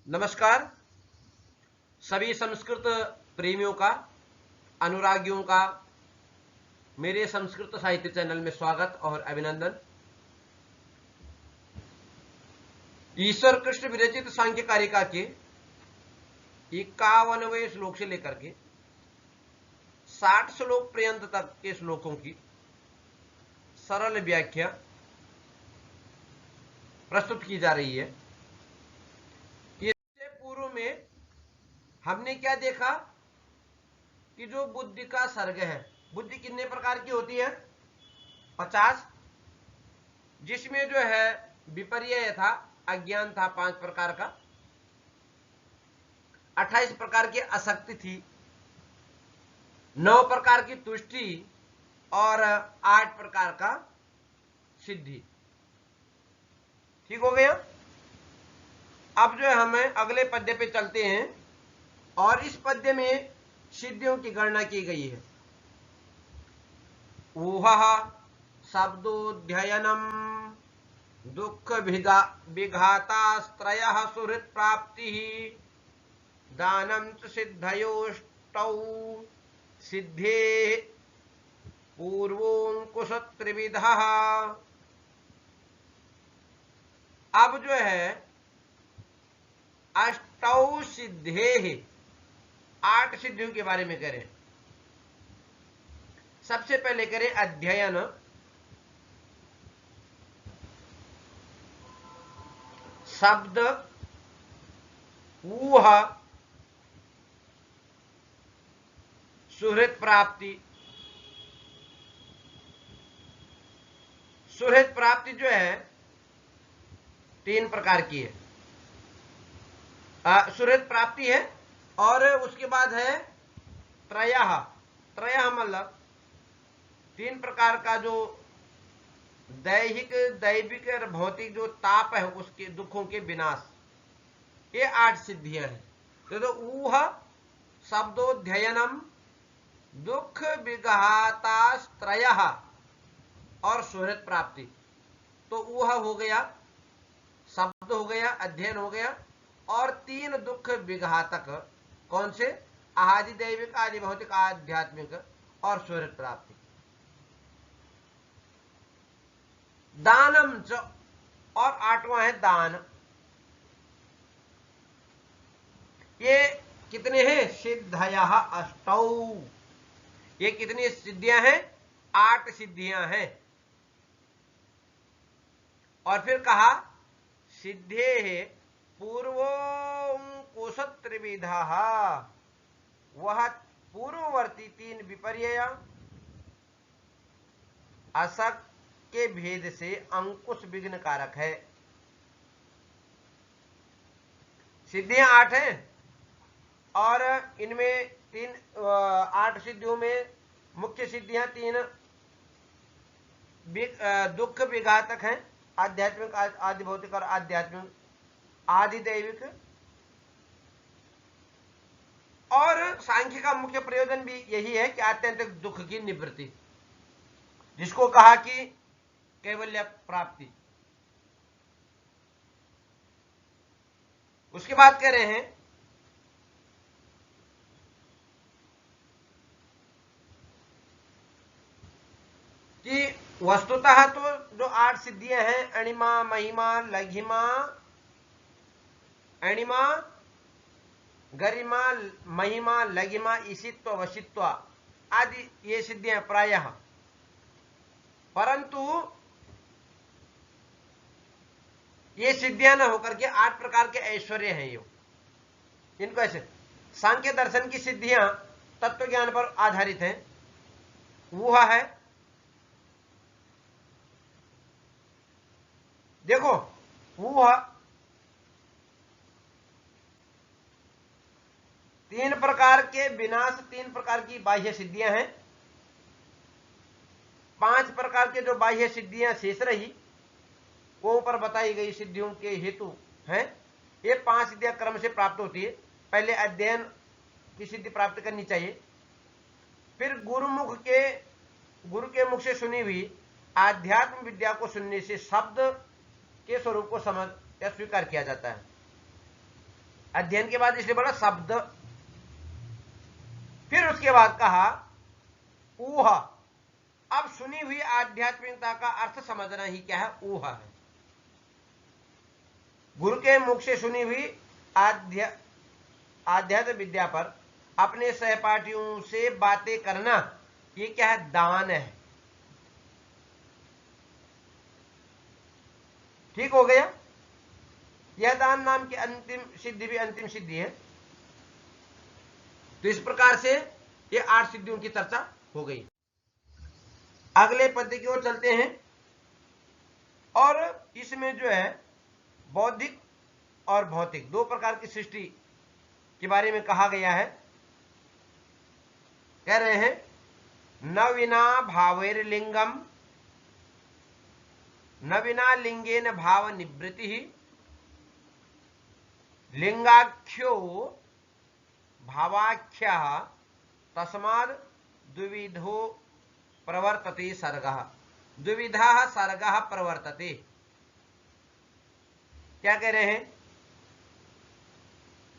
नमस्कार सभी संस्कृत प्रेमियों का, अनुरागियों का मेरे संस्कृत साहित्य चैनल में स्वागत और अभिनंदन। ईश्वर कृष्ण विरचित सांख्य कारिका के 51वें श्लोक से लेकर के 60 श्लोक पर्यंत तक के श्लोकों की सरल व्याख्या प्रस्तुत की जा रही है। इससे पूर्व में हमने क्या देखा कि जो बुद्धि का सर्ग है, बुद्धि कितने प्रकार की होती है? 50, जिसमें जो है विपर्यय था, अज्ञान था 5 प्रकार का, 28 प्रकार की आसक्ति थी, 9 प्रकार की तुष्टि और 8 प्रकार का सिद्धि। ठीक हो गया। अब जो है हमें अगले पद्य पे चलते हैं और इस पद्य में सिद्धियों की गणना की गई है। ऊहः शब्दोऽध्ययनम् दुःख विघातास्त्रयः सुहृत् प्राप्तिः दानं च सिद्धयोष्टौ सिद्धेः पूर्वोऽङ्कुशत्रिविधः। अब जो है अष्टौ सिद्धेः 8 सिद्धियों के बारे में करें। सबसे पहले करें अध्ययन। शब्द ऊह सुहृत प्राप्ति। सुहृत प्राप्ति जो है 3 प्रकार की है। सुहृत प्राप्ति है और उसके बाद है त्रयः। त्रयः मतलब 3 प्रकार का जो दैहिक, दैविक और भौतिक जो ताप है उसके दुखों के विनाश, ये 8 सिद्धियां हैं। तो ऊह शब्दोध्ययनम दुख विघातास्त्रयः और सुहृत प्राप्ति। तो ऊह हो गया, शब्द हो गया, अध्ययन हो गया और 3 दुख विघातक कौन से? आदि दैविक, आदि भौतिक, आध्यात्मिक और सुहृत प्राप्ति। दानम च और 8वां है दान। ये कितने हैं? सिद्धयः अष्टौ। ये कितनी सिद्धियां हैं? 8 सिद्धियां हैं। और फिर कहा सिद्धे पूर्वोऽङ्कुशत्रिविधः। वह पूर्ववर्ती 3 विपर्यय असक के भेद से अंकुश विघ्न कारक है। सिद्धियां 8 हैं और इनमें 8 सिद्धियों में मुख्य सिद्धियां 3 दुख विघातक हैं, आध्यात्मिक, आदि भौतिक और आध्यात्मिक, आदि दैविक। और सांख्य का मुख्य प्रयोजन भी यही है कि आत्यंतिक दुख की निवृत्ति, जिसको कहा कि कैवल्य प्राप्ति। उसके बाद कह रहे हैं कि वस्तुतः तो जो 8 सिद्धियां हैं, अणिमा, महिमा, लघिमा, अणिमा, गरिमा, महिमा, लघिमा, ईशित्व, वशित्व आदि ये सिद्धियां प्रायः, परंतु ये सिद्धियां न होकर के 8 प्रकार के ऐश्वर्य हैं। ये इनको ऐसे सांख्य दर्शन की सिद्धियां तत्व ज्ञान पर आधारित हैं। वह है, देखो वह 3 प्रकार के विनाश, 3 प्रकार की बाह्य सिद्धियां हैं। 5 प्रकार के जो बाह्य सिद्धियां शेष रही वो ऊपर बताई गई सिद्धियों के हेतु हैं। ये 5 सिद्धियां क्रम से प्राप्त होती है। पहले अध्ययन की सिद्धि प्राप्त करनी चाहिए, फिर गुरु के मुख से सुनी हुई आध्यात्म विद्या को सुनने से शब्द के स्वरूप को समझ या स्वीकार किया जाता है। अध्ययन के बाद इसलिए बोला शब्द। फिर उसके बाद कहा ऊह। अब सुनी हुई आध्यात्मिकता का अर्थ समझना ही क्या है, ऊह है। गुरु के मुख से सुनी हुई आध्यात्म विद्या पर अपने सहपाठियों से बातें करना, ये क्या है, दान है। ठीक हो गया। यह दान नाम की अंतिम सिद्धि भी अंतिम सिद्धि है। तो इस प्रकार से ये 8 सिद्धियों की चर्चा हो गई। अगले पद्य की ओर चलते हैं। और इसमें जो है बौद्धिक और भौतिक 2 प्रकार की सृष्टि के बारे में कहा गया है। कह रहे हैं न विना भावैर्लिंगम, न विना लिंगेन भाव निवृत्ति, लिंगाख्यो भावाख्या तस्माद् द्विविधो प्रवर्तते सर्गः, द्विविधा सर्गः प्रवर्तते। क्या कह रहे हैं,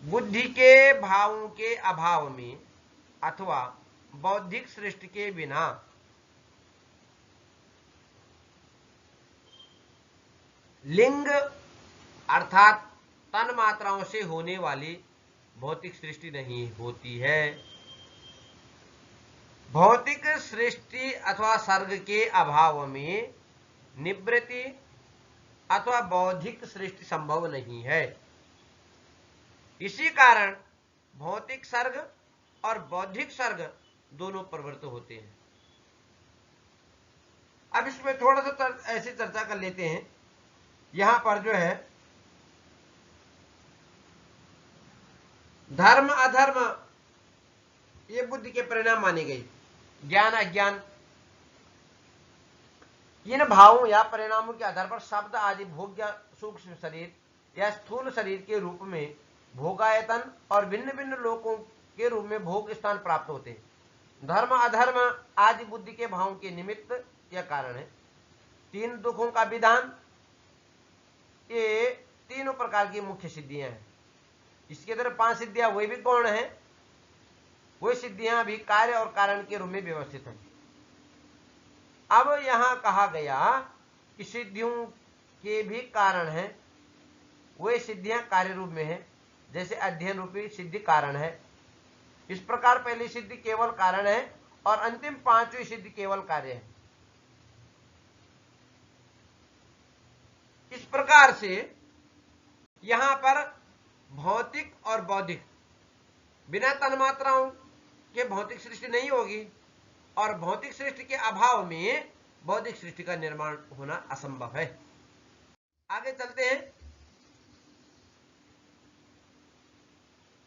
बुद्धि के भावों के अभाव में अथवा बौद्धिक सृष्टि के बिना लिंग अर्थात तन मात्राओं से होने वाली भौतिक सृष्टि नहीं होती है। भौतिक सृष्टि अथवा सर्ग के अभाव में निवृत्ति अथवा बौद्धिक सृष्टि संभव नहीं है। इसी कारण भौतिक सर्ग और बौद्धिक सर्ग दोनों प्रवृत्त होते हैं। अब इसमें थोड़ा सा ऐसी चर्चा कर लेते हैं। यहां पर जो है धर्म अधर्म ये बुद्धि के परिणाम माने गए। ज्ञान अज्ञान इन भावों या परिणामों के आधार पर शब्द आदि भोग्य सूक्ष्म शरीर या स्थूल शरीर के रूप में भोगायतन और भिन्न भिन्न लोकों के रूप में भोग स्थान प्राप्त होते हैं। धर्म अधर्म आदि बुद्धि के भावों के निमित्त या कारण है। 3 दुखों का विधान, ये तीनों प्रकार की मुख्य सिद्धियां हैं। इसके अंदर 5 सिद्धियां वे भी गौण है, वे सिद्धियां भी कार्य और कारण के रूप में व्यवस्थित हैं। अब यहां कहा गया कि सिद्धियों के भी कारण है, वे सिद्धियां कार्य रूप में है। जैसे अध्ययन रूपी सिद्धि कारण है। इस प्रकार पहली सिद्धि केवल कारण है और अंतिम 5वीं सिद्धि केवल कार्य है। इस प्रकार से यहां पर भौतिक और बौद्धिक, बिना तन्मात्राओं के भौतिक सृष्टि नहीं होगी और भौतिक सृष्टि के अभाव में बौद्धिक सृष्टि का निर्माण होना असंभव है। आगे चलते हैं।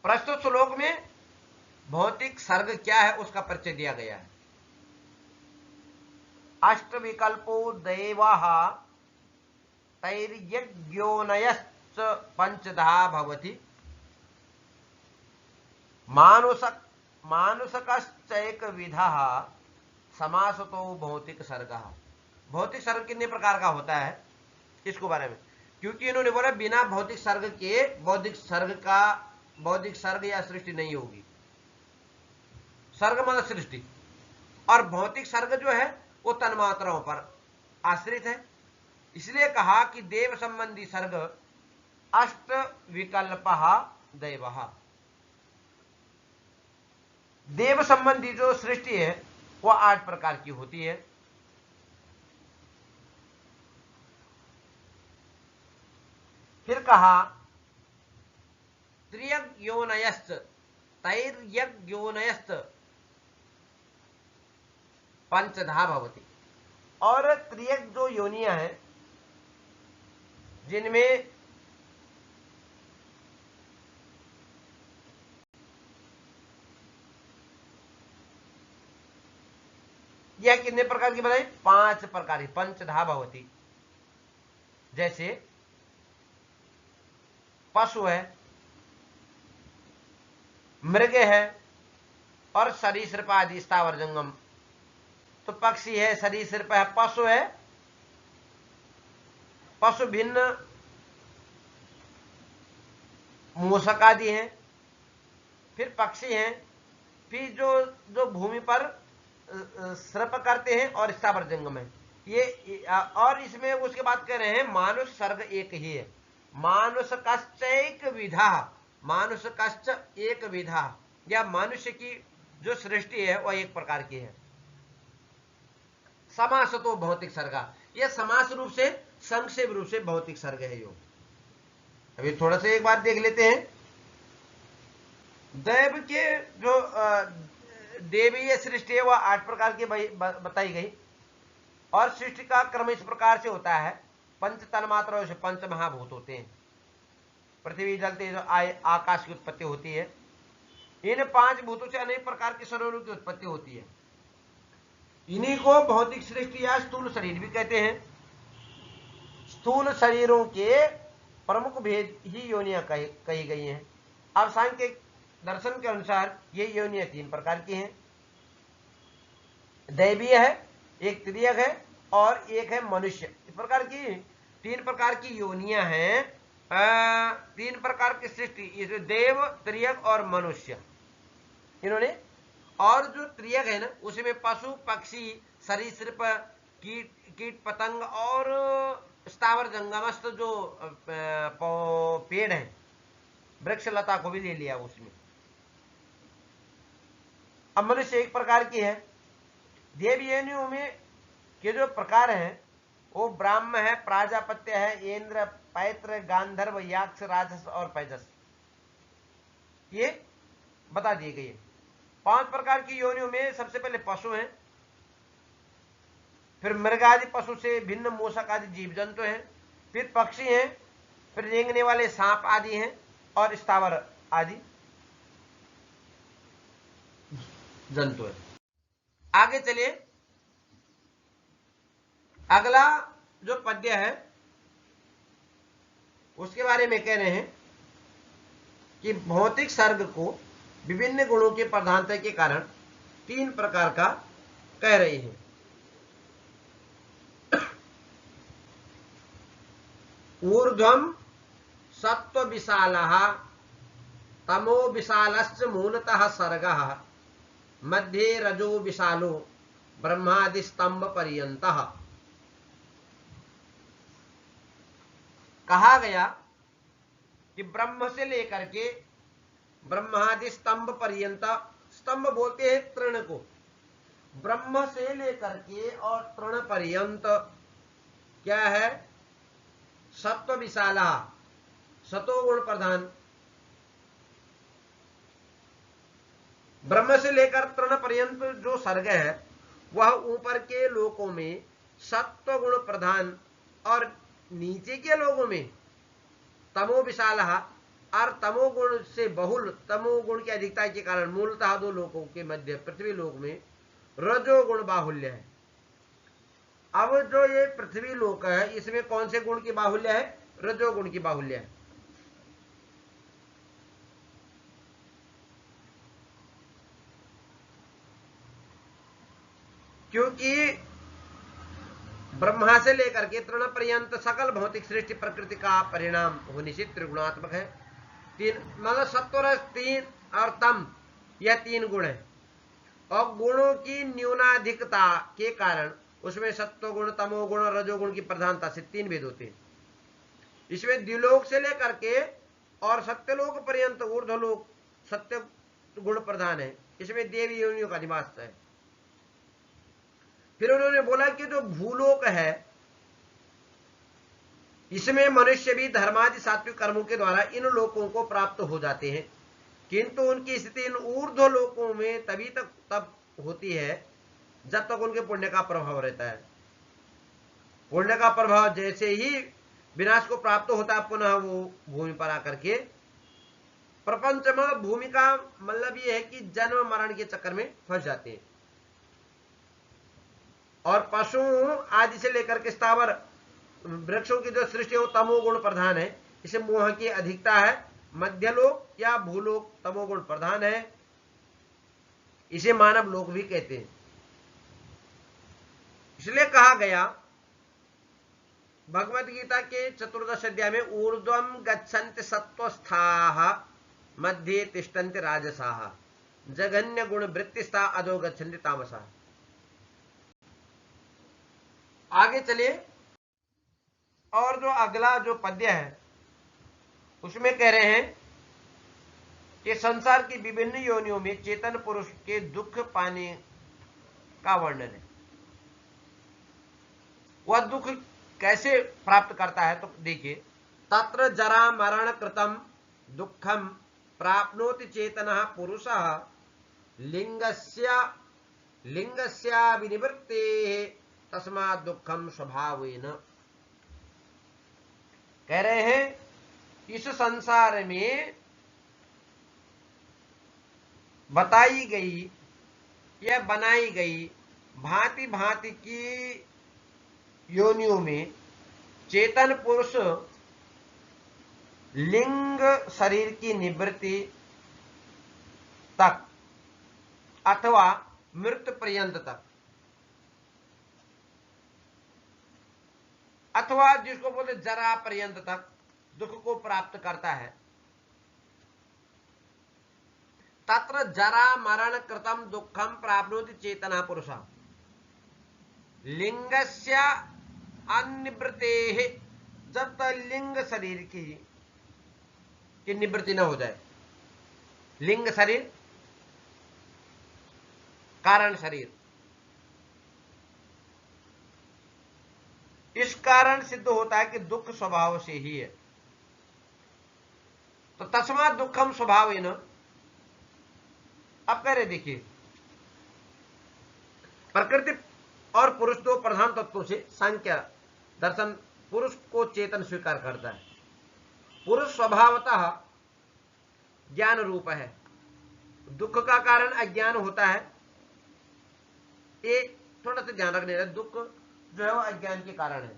प्रस्तुत श्लोक में भौतिक सर्ग क्या है उसका परिचय दिया गया है। अष्ट विकल्पो दैवः तैर्यज्ञोनयश्च पंचधा भवति, मानुषकश्चैक विधः समासतो भौतिक सर्गः। भौतिक सर्ग कितने प्रकार का होता है इसको बारे में, क्योंकि इन्होंने बोला बिना भौतिक सर्ग के बौद्धिक सर्ग या सृष्टि नहीं होगी। सर्ग मतलब सृष्टि, और भौतिक सर्ग जो है वो तन्मात्राओं पर आश्रित है। इसलिए कहा कि देव संबंधी सर्ग अष्ट विकल्पः दैवः। देव संबंधी जो सृष्टि है वह 8 प्रकार की होती है। फिर कहा त्रियज्ञोनयश्च तैर्यज्ञोनयश्च पंचधा भवति। और त्रियक जो योनियां हैं जिनमें यह कितने प्रकार की बताई, 5 प्रकार की, पंचधा भवति। जैसे पशु है, मृग है और सरीसृप आदि स्थावर जंगम। तो पक्षी है, सरीसृप है, पशु है, पशु भिन्न मूषक आदि हैं, फिर पक्षी हैं, फिर जो जो भूमि पर सर्प करते हैं और स्थावर जंगम है ये। और इसमें उसके बाद कह रहे हैं मानुष सर्ग एक ही है। मानुष कश्चैक विधा, मानुष कश्च एक विधा, या मनुष्य की जो सृष्टि है वह एक प्रकार की है। समास तो भौतिक सर्गा, यह समास रूप से संक्षेप रूप से भौतिक सर्ग है। योग अभी थोड़ा सा एक बात देख लेते हैं। दैव के जो देवीय सृष्टि है वह 8 प्रकार की बताई गई, और सृष्टि का क्रम इस प्रकार से होता है। पंच तन्मात्राओं से 5 महाभूत होते हैं। पृथ्वी जल तेज आकाश की उत्पत्ति होती है। इन 5 भूतों से अनेक प्रकार के शरीरों की उत्पत्ति होती है। इन्हीं को भौतिक सृष्टि या स्थूल शरीर भी कहते हैं। स्थूल शरीरों के प्रमुख भेद ही योनियां कही गई हैं। अब सांख्यिक दर्शन के अनुसार ये योनियां 3 प्रकार की हैं। दैवीय है, एक त्रियक है और एक है मनुष्य। इस प्रकार की 3 प्रकार की योनियां हैं। 3 प्रकार की सृष्टि, इसमें देव, त्रियक और मनुष्य इन्होंने। और जो त्रियक है ना उसमें पशु पक्षी सरीसृप कीट पतंग और स्थावर जंगमस्थ जो पेड़ हैं वृक्ष लता को भी ले लिया उसमें। अब मनुष्य एक प्रकार की है। देव योनियों में के जो प्रकार हैं वो ब्राह्म है, प्राजापत्य है, इंद्र, पैत्र, गांधर्व, याक्ष, राजस और पैजस, ये बता दिए गए। 5 प्रकार की योनियों में सबसे पहले पशु हैं, फिर मृग आदि पशु से भिन्न मूषक आदि जीव जंतु हैं, फिर पक्षी हैं, फिर रेंगने वाले सांप आदि हैं और स्थावर आदि जंतु है। आगे चलिए, अगला जो पद्य है उसके बारे में कह रहे हैं कि भौतिक सर्ग को विभिन्न गुणों की प्रधानता के कारण 3 प्रकार का कह रहे हैं। ऊर्ध्वम सत्व विशालः, तमो विशालश्च मूलतः सर्गः, मध्ये रजो विशालो ब्रह्मादि स्तंभ पर्यंतः। कहा गया कि ब्रह्म से लेकर के ब्रह्मादि स्तंभ पर्यंत, स्तंभ बोलते हैं तृण को, ब्रह्म से लेकर के और तृण पर्यंत क्या है? सत्व विशाला, सतोगुण प्रधान। ब्रह्म से लेकर तृण पर्यंत जो सर्ग है वह ऊपर के लोकों में सत्व गुण प्रधान और नीचे के लोगों में तमो विशाल और तमोगुण से बहुल, तमोगुण की अधिकता के कारण मूलतः 2 लोकों के मध्य पृथ्वी लोक में रजोगुण बाहुल्य है। अब जो ये पृथ्वी लोक है इसमें कौन से गुण की बाहुल्य है? रजोगुण की बाहुल्य है। क्योंकि ब्रह्मा से लेकर के तृण पर्यंत सकल भौतिक सृष्टि प्रकृति का परिणाम होने से त्रिगुणात्मक है। 3 मतलब सत्व, 3 और तम, यह 3 गुण है। और गुणों की न्यूनाधिकता के कारण उसमें सत्व गुण, तमोगुण और रजोगुण की प्रधानता से 3 भेद होते हैं। इसमें द्विलोक से लेकर के और सत्यलोक पर्यंत ऊर्ध्वलोक सत्य गुण प्रधान है। इसमें देवी योनियों का निवास है। फिर उन्होंने बोला कि जो भूलोक है इसमें मनुष्य भी धर्मादि सात्विक कर्मों के द्वारा इन लोकों को प्राप्त हो जाते हैं, किंतु उनकी स्थिति इन ऊर्ध्व लोकों में तभी तक तब होती है जब तक उनके पुण्य का प्रभाव रहता है। पुण्य का प्रभाव जैसे ही विनाश को प्राप्त होता है पुनः वो भूमि पर आकर के प्रपंच में, भूमि का मतलब ये है कि जन्म मरण के चक्कर में फंस जाते हैं। और पशु आदि से लेकर के स्थावर वृक्षों की जो सृष्टि है वो तमोगुण प्रधान है। इसे मोह की अधिकता है। मध्यलोक या भूलोक तमोगुण प्रधान है। इसे मानव लोक भी कहते हैं। इसलिए कहा गया भगवद गीता के 14 अध्याय में ऊर्ध्वम गच्छन्ति सत्वस्थाः मध्ये तिष्ठन्ति राजसाः जघन्य गुण वृत्तिस्था अधो गच्छन्ति तामसाः। आगे चलिए, और जो अगला जो पद्य है उसमें कह रहे हैं कि संसार की विभिन्न योनियों में चेतन पुरुष के दुख पाने का वर्णन है। वह दुख कैसे प्राप्त करता है तो देखिए, तत्र जरा मरण कृतम दुखम प्राप्नोति चेतनः पुरुषः लिंगस्या विनिवृत्तेः तस्मात् दुखम स्वभावेन। कह रहे हैं इस संसार में बताई गई या बनाई गई भांति भांति की योनियों में चेतन पुरुष लिंग शरीर की निवृत्ति तक अथवा मृत्यु पर्यंत तक, अथवा जिसको बोलते जरा पर्यंत तक दुख को प्राप्त करता है। तत्र जरा मरण कृतम दुखम प्राप्नोति चेतना पुरुषः लिंगस्य अनिवृत्तेः, जब तक लिंग शरीर की निवृत्ति न हो जाए। लिंग शरीर कारण शरीर, इस कारण सिद्ध होता है कि दुख स्वभाव से ही है। तो तस्मात् दुखम स्वभावेन। अब कह रहे देखिए, प्रकृति और पुरुष दो प्रधान तत्वों से सांख्य दर्शन पुरुष को चेतन स्वीकार करता है। पुरुष स्वभावतः ज्ञान रूप है, दुख का कारण अज्ञान होता है। ये थोड़ा सा ध्यान रखने, दुख जो है वो अज्ञान के कारण है।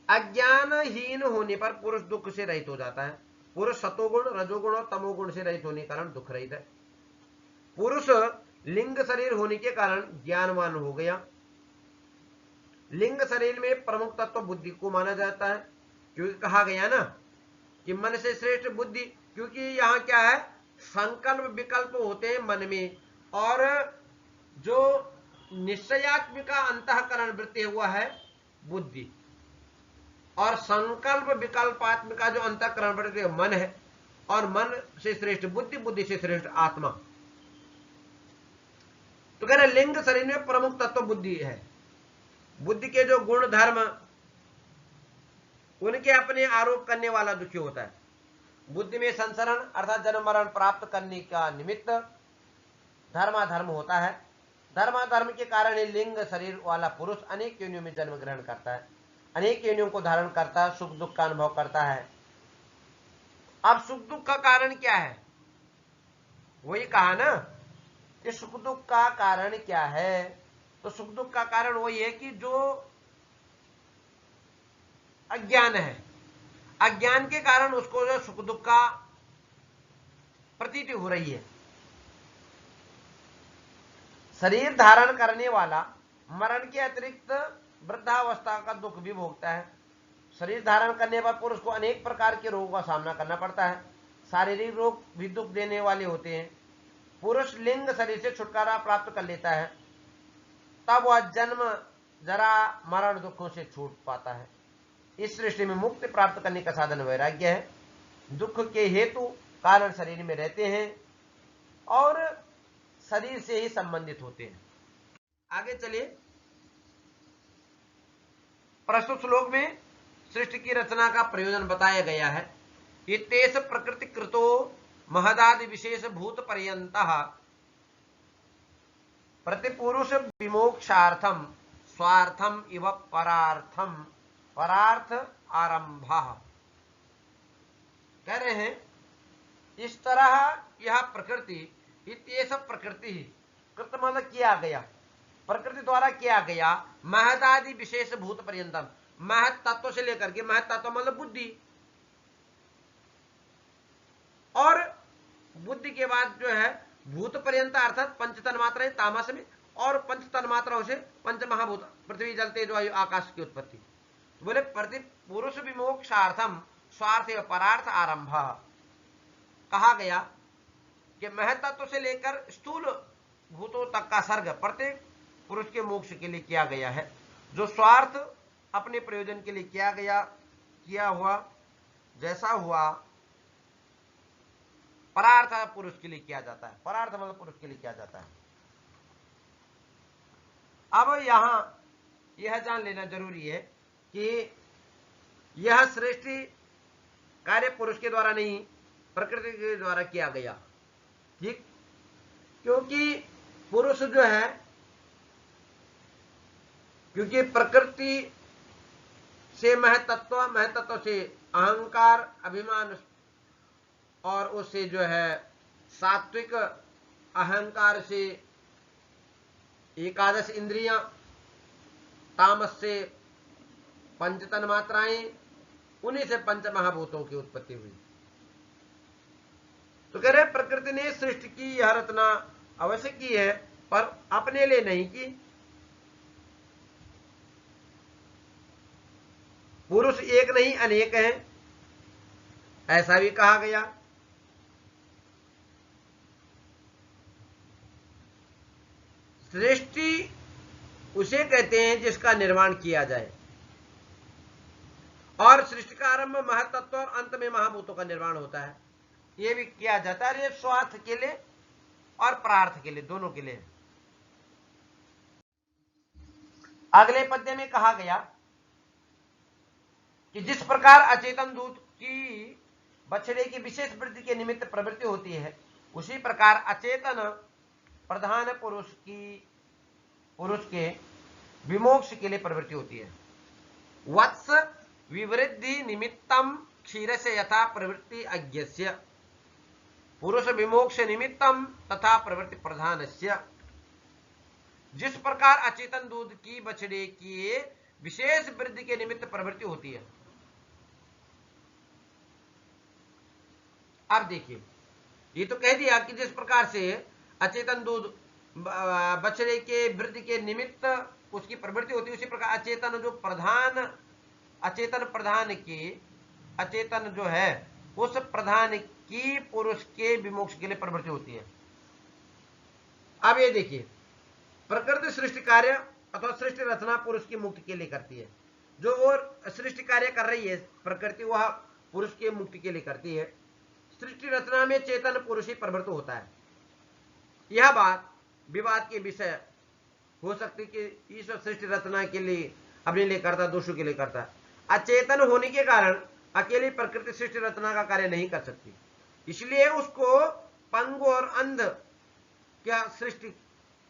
अज्ञानहीन होने पर पुरुष दुख से रहित हो जाता है। पुरुष सतोगुण रजोगुण और तमोगुण से रहित होने के कारण दुख रहित है। पुरुष लिंग शरीर होने के कारण ज्ञानवान हो गया। लिंग शरीर में प्रमुख तत्व बुद्धि को माना जाता है, क्योंकि कहा गया ना कि मन से श्रेष्ठ बुद्धि, क्योंकि यहां क्या है, संकल्प विकल्प होते हैं मन में, और जो निश्चयात्मिका अंतःकरण वृत्ति हुआ है बुद्धि, और संकल्प विकल्पात्मिका जो अंतःकरण वृत्ति मन है, और मन से श्रेष्ठ बुद्धि, बुद्धि से श्रेष्ठ आत्मा। तो कह रहे लिंग शरीर में प्रमुख तत्व बुद्धि है। बुद्धि के जो गुण धर्म उनके अपने आरोप करने वाला दुखी होता है। बुद्धि में संसरण अर्थात जन्म मरण प्राप्त करने का निमित्त धर्माधर्म होता है। धर्माधर्म के कारण लिंग शरीर वाला पुरुष अनेक योनियों में जन्म ग्रहण करता है, अनेक योनियों को धारण करता है, सुख दुख का अनुभव करता है। अब सुख दुख का कारण क्या है, वही कहा ना कि सुख दुख का कारण क्या है। तो सुख दुख का कारण वही है कि जो अज्ञान है, अज्ञान के कारण उसको जो सुख दुख का प्रतीति हो रही है। शरीर धारण करने वाला मरण के अतिरिक्त वृद्धावस्था का दुख भी भोगता है। शरीर धारण करने पर पुरुष को अनेक प्रकार के रोगों का सामना करना पड़ता है। शारीरिक रोग भी दुख देने वाले होते हैं। पुरुष लिंग शरीर से छुटकारा प्राप्त कर लेता है, तब वह जन्म जरा मरण दुखों से छूट पाता है। इस सृष्टि में मुक्ति प्राप्त करने का साधन वैराग्य है। दुख के हेतु कारण शरीर में रहते हैं और शरीर से ही संबंधित होते हैं। आगे चलिए, प्रस्तुत श्लोक में सृष्टि की रचना का प्रयोजन बताया गया है। इत्येष प्रकृति कृतो महदादि विशेष भूत पर्यंतः प्रतिपुरुष विमोक्षार्थम स्वार्थम इव परार्थ आरंभः। कह रहे हैं इस तरह यह प्रकृति, इत्येष प्रकृति, कृत मतलब किया गया, प्रकृति द्वारा किया गया, महदादि विशेष भूत पर्यंतम, महत तत्व से लेकर के, महत तत्व मतलब बुद्धि, और बुद्धि के बाद जो है भूत पर्यंत अर्थात पंच तन्मात्राएं तामस में, और पंच तन्मात्राओं से पंच महाभूत पृथ्वी जल तेज वायु आकाश की उत्पत्ति। तो बोले प्रति पुरुष विमोक्षार्थम स्वार्थ एवं परार्थ आरंभ। कहा गया कि महतत्व से लेकर स्थूल भूतों तक का सर्ग प्रत्येक पुरुष के मोक्ष के लिए किया गया है। जो स्वार्थ अपने प्रयोजन के लिए किया हुआ जैसा हुआ, परार्थ पुरुष के लिए किया जाता है। परार्थ मतलब पुरुष के लिए किया जाता है। अब यहां यह जान लेना जरूरी है कि यह सृष्टि कार्य पुरुष के द्वारा नहीं, प्रकृति के द्वारा किया गया। ठीक, क्योंकि पुरुष जो है, क्योंकि प्रकृति से महतत्व, महतत्व से अहंकार अभिमान, और उससे जो है सात्विक अहंकार से एकादश इंद्रियां, तामस से पंच तन्मात्राएं, उन्हीं से पंच महाभूतों की उत्पत्ति हुई। तो कह रहे प्रकृति ने सृष्टि की यह रचना अवश्य की है, पर अपने लिए नहीं की। पुरुष एक नहीं अनेक हैं, ऐसा भी कहा गया। सृष्टि उसे कहते हैं जिसका निर्माण किया जाए, और सृष्टि का आरंभ महतत्व और अंत में महाभूतों का निर्माण होता है। यह भी किया जाता है, ये स्वार्थ के लिए और परार्थ के लिए, दोनों के लिए। अगले पद्य में कहा गया कि जिस प्रकार अचेतन दूत की बछड़े की विशेष वृद्धि के निमित्त प्रवृत्ति होती है, उसी प्रकार अचेतन प्रधान पुरुष के विमोक्ष के लिए प्रवृत्ति होती है। वत्स विवृद्धि निमित्तम क्षीर से यथा प्रवृत्ति अज्ञस्य पुरुष विमोक्ष निमित्तम तथा प्रवृत्ति प्रधानस्य। जिस प्रकार अचेतन दूध की बछड़े की विशेष वृद्धि के निमित्त प्रवृत्ति होती है। अब देखिए, ये तो कह दिया कि जिस प्रकार से अचेतन दूध बछड़े के वृद्धि के निमित्त उसकी प्रवृत्ति होती है, उसी प्रकार अचेतन जो अचेतन जो है उस प्रधान की पुरुष के विमोक्ष के लिए प्रवृत्ति होती है। अब ये देखिए, प्रकृति सृष्टि कार्य अथवा सृष्टि रचना पुरुष की मुक्ति के लिए करती है। जो वो सृष्टि कार्य कर रही है प्रकृति, वह पुरुष के मुक्ति के लिए करती है। सृष्टि रचना में चेतन पुरुष ही प्रवृत्त होता है। यह बात विवाद के विषय हो सकती कि ईश्वर सृष्टि रचना के लिए अपने लिए करता, दोषों के लिए करता। अचेतन होने के कारण अकेली प्रकृति सृष्टि रचना का कार्य नहीं कर सकती, इसलिए उसको पंगु और अंध क्या सृष्टि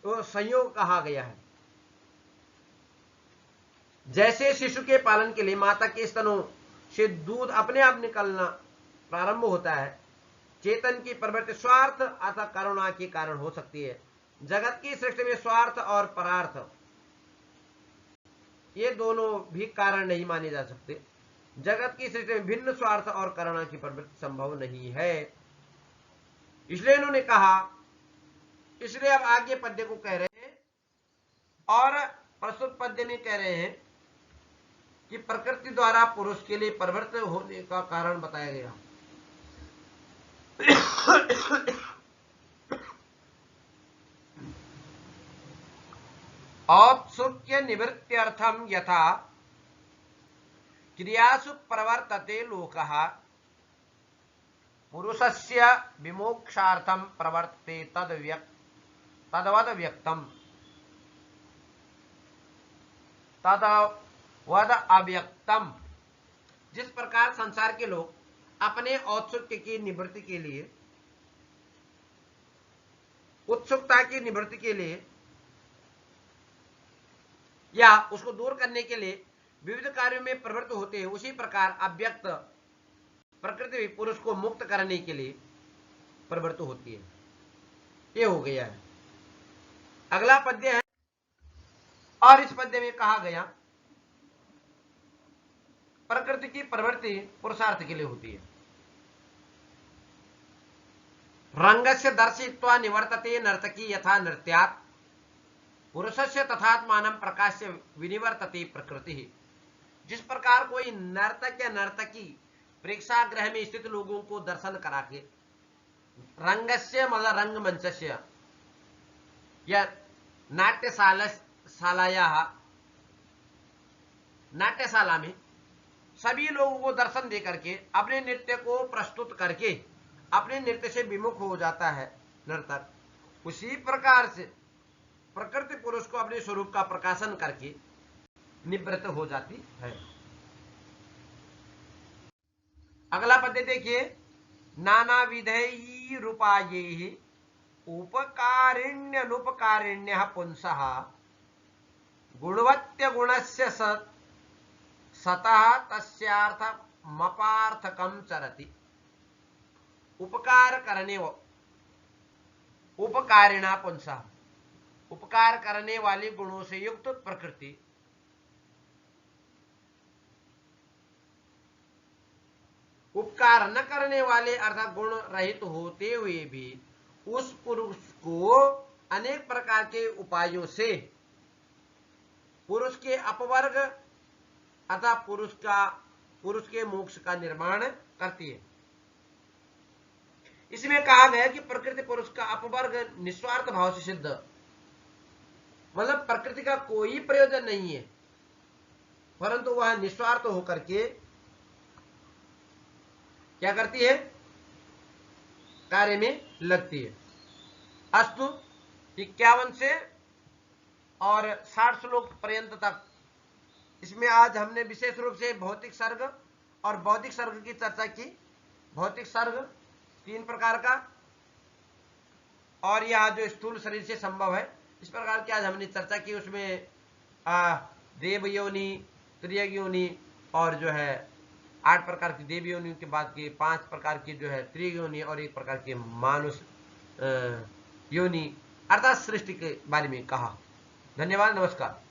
संयोग कहा गया है। जैसे शिशु के पालन के लिए माता के स्तनों से दूध अपने आप निकलना प्रारंभ होता है, चेतन की प्रवृत्ति स्वार्थ अथवा करुणा के कारण हो सकती है। जगत की सृष्टि में स्वार्थ और परार्थ ये दोनों भी कारण नहीं माने जा सकते। जगत की सृष्टि में भिन्न स्वार्थ और करुणा की प्रवृत्ति संभव नहीं है। इसलिए इन्होंने कहा, इसलिए अब आगे पद्य को कह रहे हैं और प्रस्तुत पद्य में कह रहे हैं कि प्रकृति द्वारा पुरुष के लिए प्रवृत्त होने का कारण बताया गया। औत्सुक्य निवृत्त्यर्थम यथा क्रियासु प्रवर्तते लोकः पुरुषस्य विमोक्षार्थम प्रवर्तते तद्वद व्यक्तम तद्वद अव्यक्तम। जिस प्रकार संसार के लोग अपने औत्सुक्य की निवृत्ति के लिए, उत्सुकता की निवृत्ति के लिए या उसको दूर करने के लिए विविध कार्यों में प्रवृत्त होते हैं, उसी प्रकार अव्यक्त प्रकृति भी पुरुष को मुक्त करने के लिए प्रवृत्त होती है। ये हो गया है। अगला पद्य है, और इस पद्य में कहा गया प्रकृति की प्रवृत्ति पुरुषार्थ के लिए होती है। रंगस्य दर्शित्वा निवर्तते नर्तकी यथा नृत्यात् पुरुषस्य तथात्मानं प्रकाश्य विनिवर्तते प्रकृति। जिस प्रकार कोई नर्तक या नर्तकी प्रेक्षागृह में स्थित लोगों को दर्शन करा के रंगस्य मतलब रंगमंचस्य या नाट्यशाला में सभी लोगों को दर्शन दे करके अपने नृत्य को प्रस्तुत करके अपने नृत्य से विमुख हो जाता है नर्तक, उसी प्रकार से प्रकृति पुरुष को अपने स्वरूप का प्रकाशन करके निवृत्त हो जाती है। अगला पद्य देखिए, नाना विधेयी रूपायैः उपकारिण्यनुपकारिण्यः पुंसः गुणवत्य गुणस्य सतः तस्यार्थमपार्थकं चरति। उपकार करने उपकारिणा पुंसः, उपकार करने वाले गुणों से युक्त प्रकृति उपकार न करने वाले अर्थात गुण रहित होते हुए भी उस पुरुष को अनेक प्रकार के उपायों से पुरुष के अपवर्ग अर्थात पुरुष के मोक्ष का निर्माण करती है। इसमें कहा गया कि प्रकृति पुरुष का अपवर्ग निस्वार्थ भाव से सिद्ध, मतलब प्रकृति का कोई प्रयोजन नहीं है, परंतु वह निस्वार्थ होकर के क्या करती है, कार्य में लगती है। अस्तु 51 से और 60 श्लोक पर्यंत तक इसमें आज हमने विशेष रूप से भौतिक सर्ग और बौद्धिक सर्ग की चर्चा की। भौतिक सर्ग 3 प्रकार का और यह जो स्थूल शरीर से संभव है इस प्रकार की आज हमने चर्चा की। उसमें देव योनि, त्रियग योनि और जो है 8 प्रकार की देव योनि के बाद के 5 प्रकार की जो है त्रियग योनि और 1 प्रकार के मानुष योनि अर्थात सृष्टि के बारे में कहा। धन्यवाद, नमस्कार।